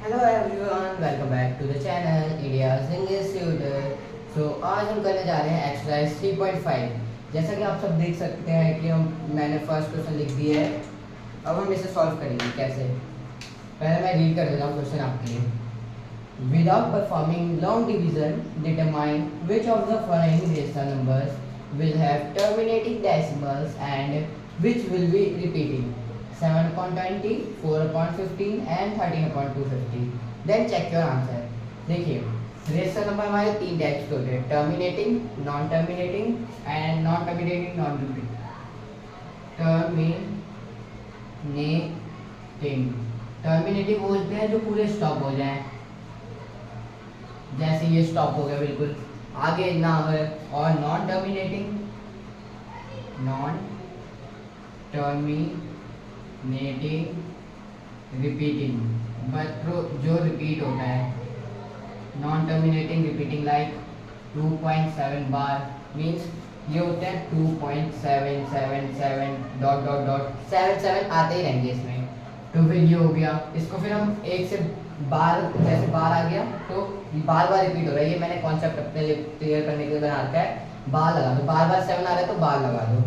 Hello everyone, welcome back to the channel India's English tutor. So आज हम करने जा रहे हैं एक्सरसाइज 3.5। जैसा कि आप सब देख सकते हैं कि मैंने फर्स्ट क्वेश्चन लिख दिया है। अब हम इसे सॉल्व करेंगे कैसे। पहले मैं रीड कर देता हूँ क्वेश्चन आपके लिए। Without performing long division determine which of the following rational numbers will have terminating decimals and which will be repeating 7/20, 4/15 and 13/250। Then check your answer. देखिए, रेशनल नंबर हमारे तीन टाइप्स के होते हैं, terminating, non terminating and non terminating non repeating. Terminating terminating बोलते हैं जो पूरे स्टॉप हो जाएं, जैसे ये स्टॉप हो गया, बिल्कुल आगे ना हो। और नॉन टर्मिनेटिंग रिपीटिंग, बट जो रिपीट होता है। नॉन टर्मिनेटिंग रिपीटिंग लाइक 2.7 बार मीन्स ये होते हैं 2.777 डॉट डॉट डॉट 77 आते ही रहेंगे इसमें। तो फिर ये हो गया, इसको फिर हम एक से बार, जैसे बार आ गया तो बार बार रिपीट हो रहा है। ये मैंने कॉन्सेप्ट अपने लिए क्लियर करने के लिए बना रखा है। बार लगा दो, बार बार 7 आ रहा है तो बार लगा दो।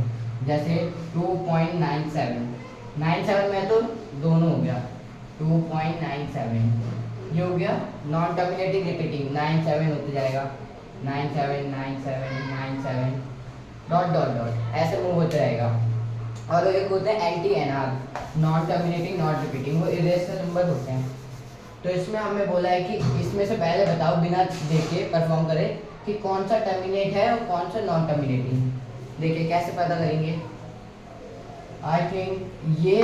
जैसे 2.97 में तो दोनों हो गया 2.97, ये हो गया। नॉन टर्मिनेटिंग रिपीटिंग 97 होते जाएगा, 97 97 97 डॉट डॉट डॉट ऐसे मूव होता रहेगा। और एक होते हैं एंटी एनआर, नॉन टर्मिनेटिंग नॉट रिपीटिंग, वो इरेशनल नंबर होते हैं। तो इसमें हमें बोला है कि इसमें से पहले बताओ, बिना देखे परफॉर्म करे कि कौन सा टर्मिनेट है और कौन सा नॉन टर्मिनेटिंग। देखिए कैसे पता करेंगे। आई थिंक ये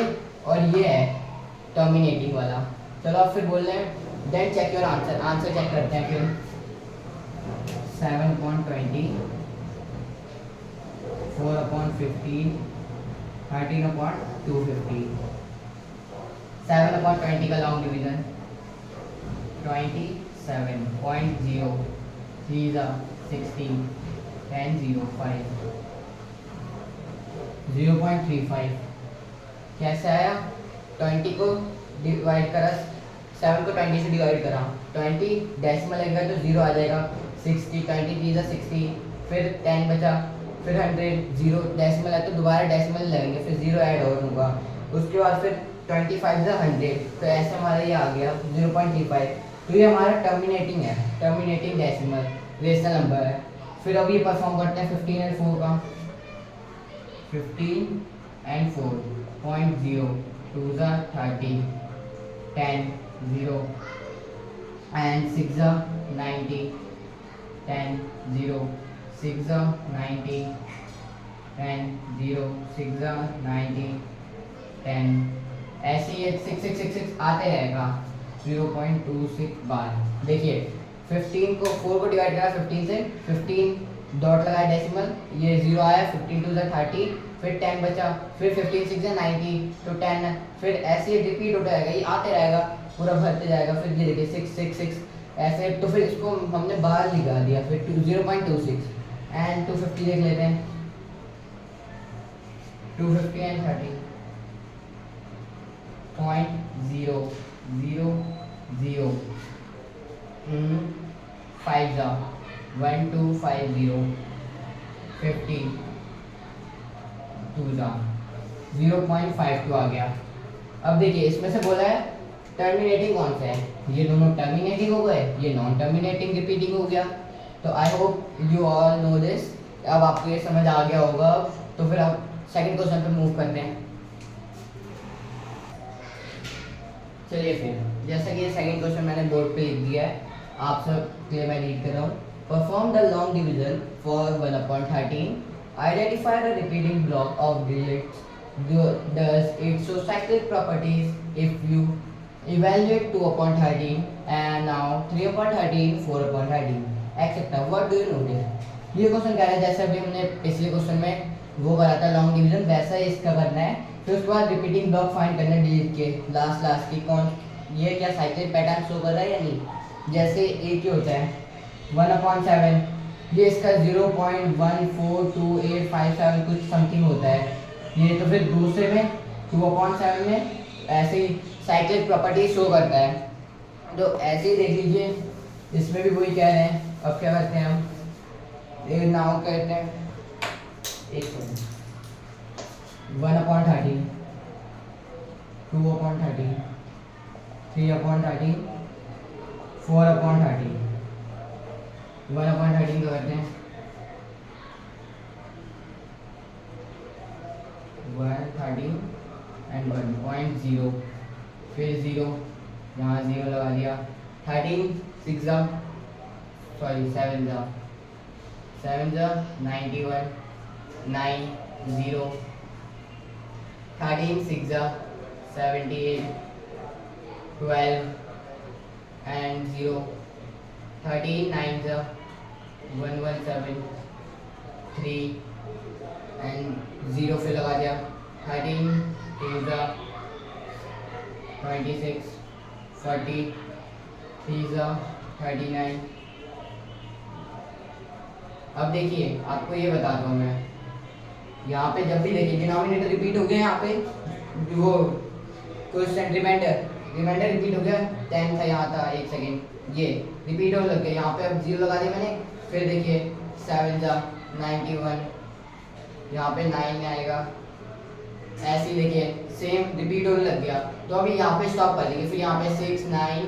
और ये है टर्मिनेटिंग वाला। चलो अब फिर बोल रहे हैं then check your answer. Answer check करते हैं फिर। 7/20, 4/15, 13/250। 7/20 का लॉन्ग डिवीजन 27.0, 3 16, 10 0 5, 0.35 कैसे आया। 20 को डिवाइड करा, 7 को 20 से डिवाइड करा, 20 डेसिमल लगेगा तो 0 आ जाएगा। 60, 20 3 60, फिर 10 बचा, फिर 100, 0 डेसिमल है तो दोबारा डेसिमल लगेंगे, फिर 0 ऐड और होगा। उसके बाद फिर 25 100, तो ऐसे हमारा ये आ गया 0.35। तो ये हमारा टर्मिनेटिंग है, टर्मिनेटिंग डेसिमल रेशनल नंबर है। फिर अब ये परफॉर्म करते हैं 15 और 4 का। 15 and 4, 0, 2 30, 10 0 and 6 90, 10 0, 6 90, 10 0, 6 90, 10। ऐसे ये 6 आते रहेगा 0.26 बार। देखिए 15 को 4 को डिवाइड करा 15 से, 15 डॉट लगाया डेसिमल, ये 0 आया, 15 2 30, फिर 10 बचा, फिर 15 6 90 तो 10, फिर ऐसे ही रिपीट होता रहेगा, ये आते रहेगा, पूरा भरते जाएगा। फिर ये देखिए 6 6 6 ऐसे। तो फिर इसको हमने बाहर लगा दिया, फिर 0.26 एंड 250 देख लेते हैं। 250 एंड 30 0.0 0 0 5 1 2 5 0 50 2 0.52 आ गया। अब देखिए इसमें से बोला है टर्मिनेटिंग कौन सा है, ये दोनों टर्मिनेटिंग हो गए, ये नॉन टर्मिनेटिंग रिपीटिंग हो गया। तो आई hope you all know this. अब आपको ये समझ आ गया होगा। तो फिर आप सेकंड क्वेश्चन पे मूव करते हैं। चलिए फिर, जैसा कि सेकंड क्वेश्चन मैंने बोर्ड पे लिख दिया है, आप सब के लिए मैं रीड कर रहा हूँ। Perform the long division for 1/13, identify the repeating block of digits, does it show cyclic properties if you evaluate 2/13 and now 3/13, 4/13 etc. What do you notice? ये क्वेश्चन कह रहा है जैसे अभी हमने पिछले क्वेश्चन में वो करा था लॉन्ग डिवीजन, वैसा ही इसका करना है। फिर उसके बाद रिपीटिंग ब्लॉक फाइंड करना है डिलीट के लास्ट की, कौन ये क्या साइक्लिक पैटर्न शो कर रहा है या नहीं। जैसे एक ही होता है 1/7, ये इसका 0.142857 कुछ समथिंग होता है ये। तो फिर दूसरे में 2/7 में ऐसे ही साइक्लिक प्रॉपर्टी शो करता है। तो ऐसे ही देख लीजिए, इसमें भी वही कह रहे हैं। अब क्या करते हैं हम, ये नाउ कहते हैं 1/13, 2/13, 3/13, 4/13। 1/13 क्या करते हैं, 1/13 एंड 1.0, फिर 0, यहाँ 0 लगा दिया। 13 6 सॉरी 7 91, 9 0, 13 6 78, 12 and 0, 13 9 117, 3 and 0 फिर लगा दिया। 13 2 26, 40, 3 39। अब देखिए आपको ये बताता हूँ मैं, यहाँ पे जब भी देखिए डिनोमिनेटर रिपीट हो गया, यहाँ पे वो क्वेश्चन रिमाइंडर रिपीट हो गया, 10 था यहाँ था, 1 सेकेंड ये रिपीट होने लग गया। यहाँ पे अब 0 लगा दिया मैंने। फिर देखिए 7 91, यहाँ पे 9 आएगा। ऐसे ही देखिए सेम रिपीट होने लग गया। तो अभी यहाँ पे स्टॉप कर देंगे। फिर यहाँ पे 6 9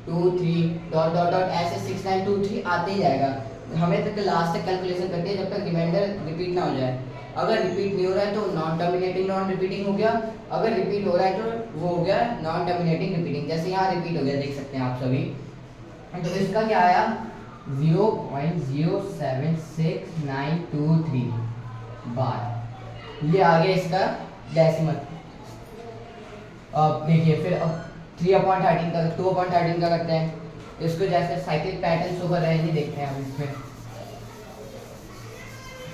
2 3 डॉट डॉट डॉट ऐसे 6 9 2 3 आते ही जाएगा। हमें तक लास्ट तक कैलकुलेशन करते हैं जब तक रिमाइंडर रिपीट ना हो जाए। अगर रिपीट नहीं हो रहा है तो नॉन टर्मिनेटिंग नॉन रिपीटिंग हो गया। अगर रिपीट हो रहा है तो वो हो गया नॉन टर्मिनेटिंग रिपीटिंग। जैसे यहाँ रिपीट हो गया, देख सकते हैं आप सभी। तो इसका क्या आया, 0.076923 बार। ये आ गया इसका डेसिमल। अब देखिए फिर अब 3/13 का 2/13 का करते हैं। इसको जैसे साइक्लिक पैटर्न शो कर रहे हैं, देखते हैं हम इसमें।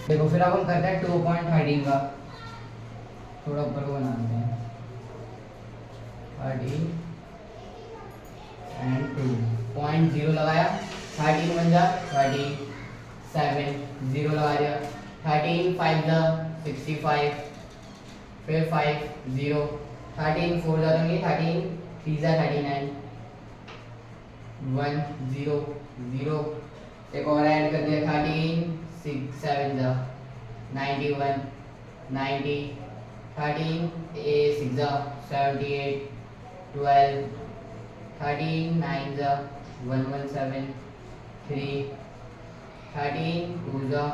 देखो फिर अब हम करते हैं 2/13 का, थोड़ा ऊपर को बनाते हैं 13 एंड 2.0 लगाया। 13 1 37, 0 लगा दिया। 13 5 65, फिर 5 0, 13 4 देंगे, 13 3 39, 1 0 0। एक और ऐड कर दिया, 13 6 7 91 90, 13 6 78, 12, 13 9 117, 3, 13 2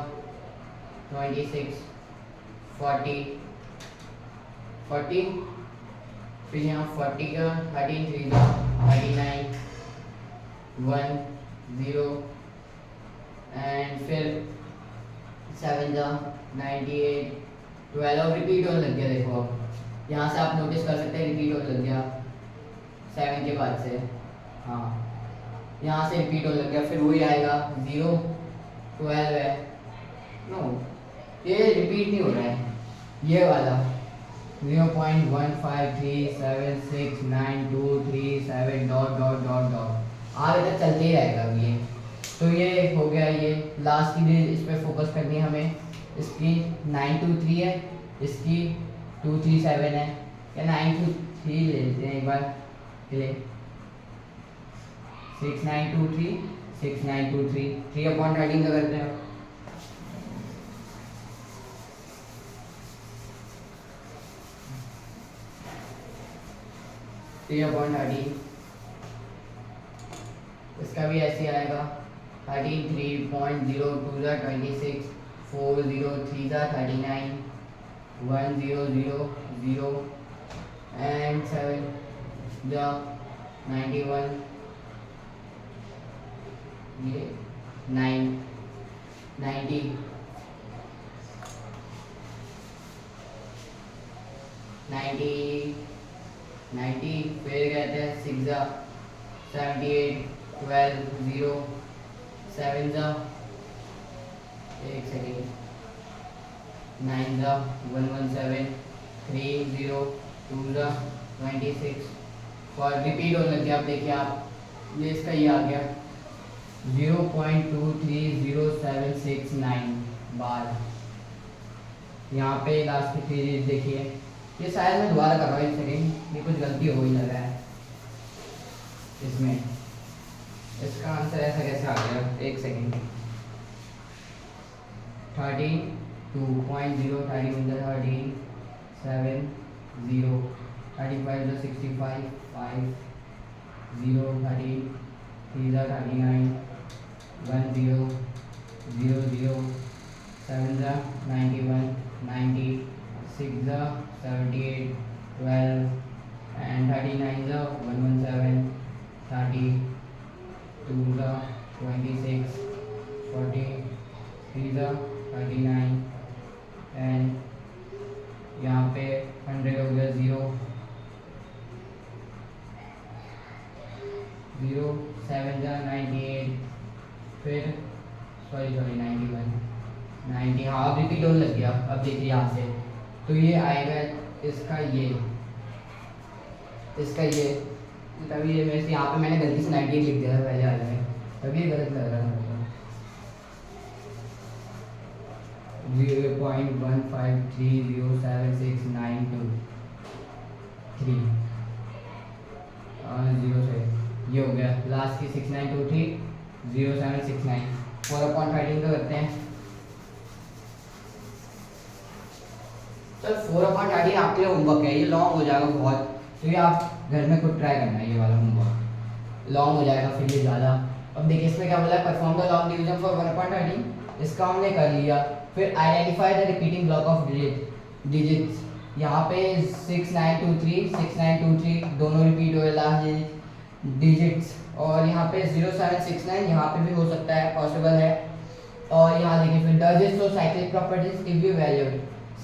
26, 40 40। फिर यहाँ 40 का 13 3 39, 1 0 एंड फिर 7 98, 12। रिपीट होने लग गया। देखो अब यहाँ से आप नोटिस कर सकते हैं रिपीट होने लग गया 7 के बाद से। हाँ यहाँ से रिपीट होने लग गया। फिर वही आएगा 0 12 है। नो ये रिपीट नहीं हो रहा है, ये वाला 0.15376923 डॉट डॉट डॉट डॉट आगे तक चलते ही रहेगा अब ये। तो ये हो गया, ये लास्ट की भी इस पर फोकस करनी है हमें। इसकी 923 है, इसकी 237 है, या 923 ले लेते हैं एक बार के लिए। 6923 6923 3/13 का करते हैं। इसका भी ऐसे आएगा 13 3.0 2 26, 4 0 3 39, 1 0 0 0 and 7 91, ये 9 90, 90 फिर कहते हैं 6 78, 12 0 7 एक सेकेंड 9 117, 3 0 2 26। और रिपीट होने लग गया। आप देखिए आप ये इसका ये आ गया 0.230769 बार। यहाँ पे लास्ट की सीरीज देखिए, ये शायद मैं दोबारा कर रहा हूँ, एक सेकेंड, ये कुछ गलती हो ही लग रहा है इसमें। इसका आंसर ऐसा कैसे आ गया, एक second. 13 2.0 13 in the 13 7 0 35 the 65 5 0 13 3 the 39 1 0 0 0 7 the 91 90 6 the 78 12 and 39 the 117 30 2 the 26 40 3 the 39 and यहाँ पे 100 हो गया, 0 0 7 जा 98, फिर सॉरी 91 90, हाँ अब रिपीट होने लग गया। अब देखिए यहाँ से तो ये आएगा इसका तभी ये मेरे से यहाँ पे मैंने गलती से 98 लिख दिया था पहले वाले में, तभी ये गलत लग रहा था। 0.15307692 0 से ये हो गया लास्ट की 6923 0769 4/13 का करते हैं। चल 4/13 आपके लिए होमवर्क है, ये लॉन्ग हो जाएगा बहुत, तो ये आप घर में खुद ट्राई करना है, ये वाला होमवर्क लॉन्ग हो जाएगा फिर ये ज़्यादा। अब देखिए इसमें क्या बोला है, perform the long division for 1/13, इसका हमने कर लिया। फिर identify the repeating block of digits, यहाँ पे 6923 दोनों रिपीट हुए लास्ट डिजिट्स, और यहाँ पे 0769 यहाँ पे भी हो सकता है, पॉसिबल है। और यहाँ देखिए फिर does it show cyclic properties if you value,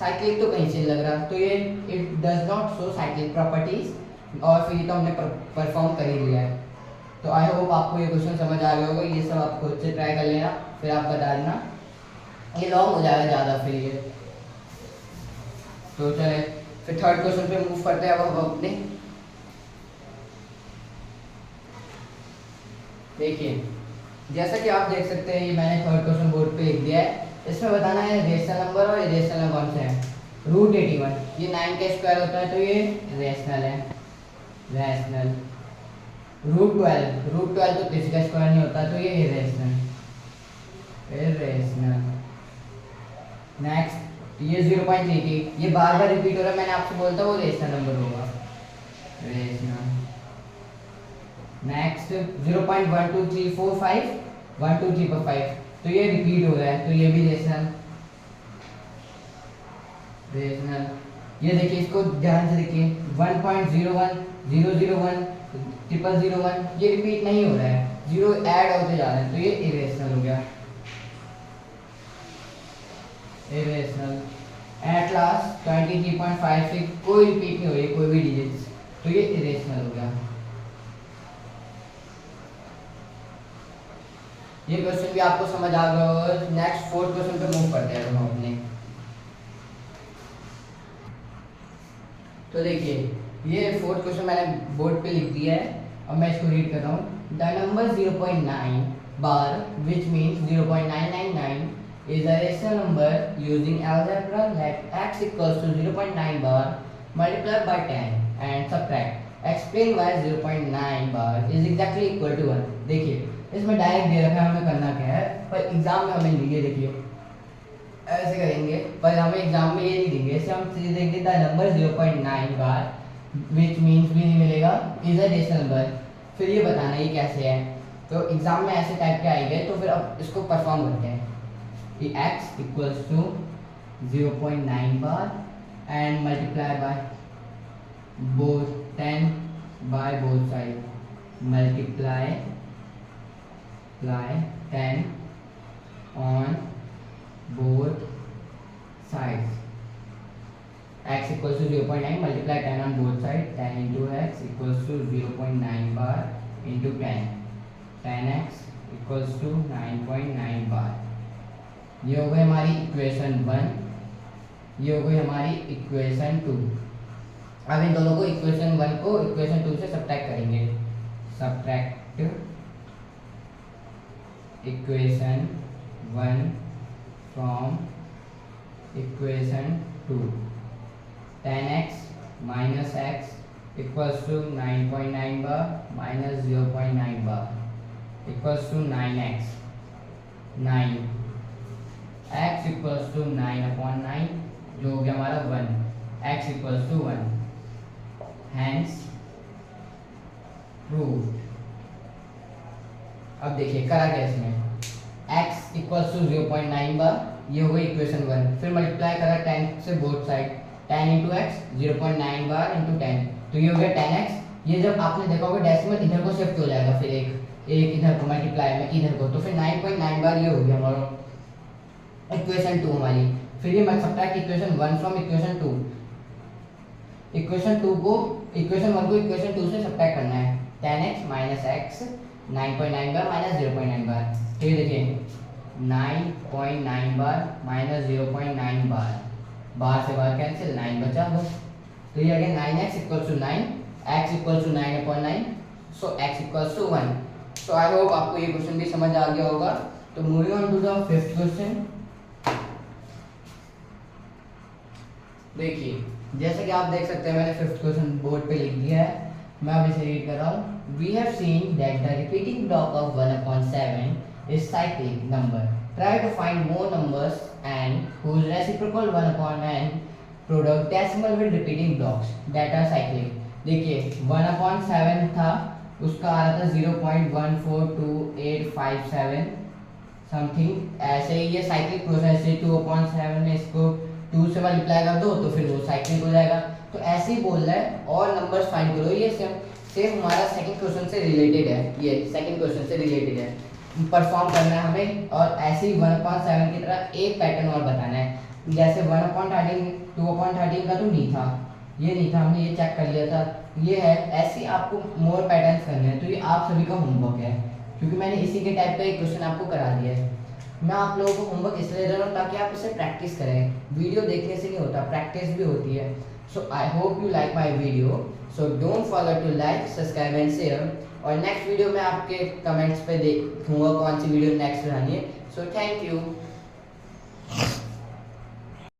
cyclic तो कहीं से लग रहा, तो ये it does not show cyclic properties, और फिर तो हमने परफॉर्म कर ही लिया है। तो आई होप आपको ये क्वेश्चन समझ आ गया होगा, ये सब आप खुद से ट्राई कर लेना, फिर आप बता देना, ये लॉन्ग हो जाएगा ज़्यादा फिर ये। तो चले फिर थर्ड क्वेश्चन पे मूव करते हैं अब हम अपने। देखिए जैसा कि आप देख सकते हैं, ये मैंने थर्ड क्वेश्चन बोर्ड पे लिख दिया है। इसमें बताना है रेशनल नंबर, और रेशनल नंबर कौन से हैं। √81 ये 9 का स्क्वायर होता है, तो ये रेशनल है, रैशनल। √12 तो किसी का स्क्वायर नहीं होता, तो ये इरेशनल। नेक्स्ट ये 0.33 ये बार बार रिपीट हो रहा है, मैंने आपसे बोलता वो रेशनल नंबर होगा, रेशनल। नेक्स्ट 0.12345 12345 तो ये रिपीट हो रहा है, तो ये भी रेशनल। ये देखिए इसको ध्यान से देखिए 1.01 001 0001 ये रिपीट नहीं हो रहा है, जीरो ऐड होते जा रहे हैं, तो ये इरेशनल हो गया, इरेशनल। एट लास्ट 23.56 कोई रिपीट नहीं हो रही कोई भी डिजिट्स, तो ये इरेशनल हो गया। ये क्वेश्चन भी आपको समझ आ गया होगा। नेक्स्ट फोर्थ क्वेश्चन पे मूव करते हैं हम अपने। तो देखिए ये फोर्थ क्वेश्चन मैंने बोर्ड पे लिख दिया है, अब मैं इसको रीड कर रहा हूँ। The number 0.9 bar which means 0.999 is a rational number using algebra. Let x equals to 0.9 bar multiplied by 10 and subtract. Explain why 0.9 bar is exactly equal to 1. देखिए इसमें डायरेक्ट दे रखा है हमें करना क्या है, पर एग्जाम में हमें नहीं, देखिए ऐसे करेंगे, पर हमें एग्जाम में ये नहीं देंगे, ऐसे हम सीधे देंगे the number 0.9 bar which means भी नहीं मिलेगा इज अ रेशनल नंबर। फिर ये बताना ये कैसे है, तो एग्जाम में ऐसे टाइप के आएंगे, तो फिर अब इसको परफॉर्म करते हैं कि x equals to 0.9 bar and multiply by both 10 by both side, multiply 10 on both sides. X equals to 0.9 multiply 10 on both sides, 10 into x equals to 0.9 bar into 10, 10x equals to 9.9 bar। ये हो गई हमारी equation 1, ये हो गई हमारी equation 2। अब इन दोनों को इक्वेशन 1 को इक्वेशन 2 से सब्ट्रैक्ट करेंगे, subtract equation 1 from equation 2, 10x minus x equals to 9.9 bar minus 0.9 bar, equals to 9x 9 x equals to 9/9 जो हो गया हमारा 1 x equals to 1 hence proved. अब देखिए करा क्या इसमें x इक्वल्स टू 0.9 बार, ये हो गई इक्वेशन 1, फिर मल्टीप्लाई करा 10 से both side 10 into x 0.9 bar into 10 तो ये हो गया 10x। ये जब आपने देखा होगा डेसिमल इधर को शिफ्ट हो जाएगा, फिर एक इधर को मल्टीप्लाई में इधर को, तो फिर 9.9 बार ये हो गया हमारा इक्वेशन 2 हमारी। फिर ये मैं subtract equation 1 from equation 2, equation 1 को इक्वेशन 2 से सब्ट्रैक्ट करना है 10x माइनस x 9.9 बार माइनस 0.9 बार, तो ये देखिए 9.9 बार माइनस 0.9 बार, बाहर से बाहर कैंसिल 9 बचा बस। तो ये आ गया 9x equals to 9 x equals to 9/9 so x equals to 1। So I hope आपको ये क्वेश्चन भी समझ आ गया होगा। तो moving on to the fifth question, देखिए जैसे कि आप देख सकते हैं मैंने फिफ्थ क्वेश्चन बोर्ड पे लिख दिया है, मैं अब इसे रीड कर रहा हूँ। We have seen that the repeating block of 1/7 is cyclic number. Try to find more numbers and whose reciprocal 1/n product decimal with repeating blocks that are cyclic. देखिए 1/7 था, उसका आ रहा था 0.142857 समथिंग, ऐसे ही ये साइक्लिक प्रोसेस है। 2/7 में इसको 2 से मल्टीप्लाई कर दो तो फिर वो साइक्लिक हो जाएगा। तो ऐसे ही बोल रहा है और नंबर्स फाइंड करो। ये सेम हमारा सेकंड क्वेश्चन से रिलेटेड है, ये सेकंड क्वेश्चन से रिलेटेड है, परफॉर्म करना है हमें। और ऐसे ही 1/7 की तरह एक पैटर्न और बताना है। जैसे 1/13 2/13 का तो नहीं था, ये नहीं था, हमने ये चेक कर लिया था, ये है। ऐसे ही आपको मोर पैटर्न्स करने हैं, तो ये आप सभी का होमवर्क है, क्योंकि मैंने इसी के टाइप का एक क्वेश्चन आपको करा दिया है। मैं आप लोगों को होमवर्क इसलिए दे रहा हूँ ताकि आप इसे प्रैक्टिस करें। वीडियो देखने से नहीं होता, प्रैक्टिस भी होती है। So I hope you like my video, so don't forget to like subscribe and share. और नेक्स्ट वीडियो में आपके कमेंट्स पे देखूंगा कौन सी वीडियो नेक्स्ट बनानी है। So thank you.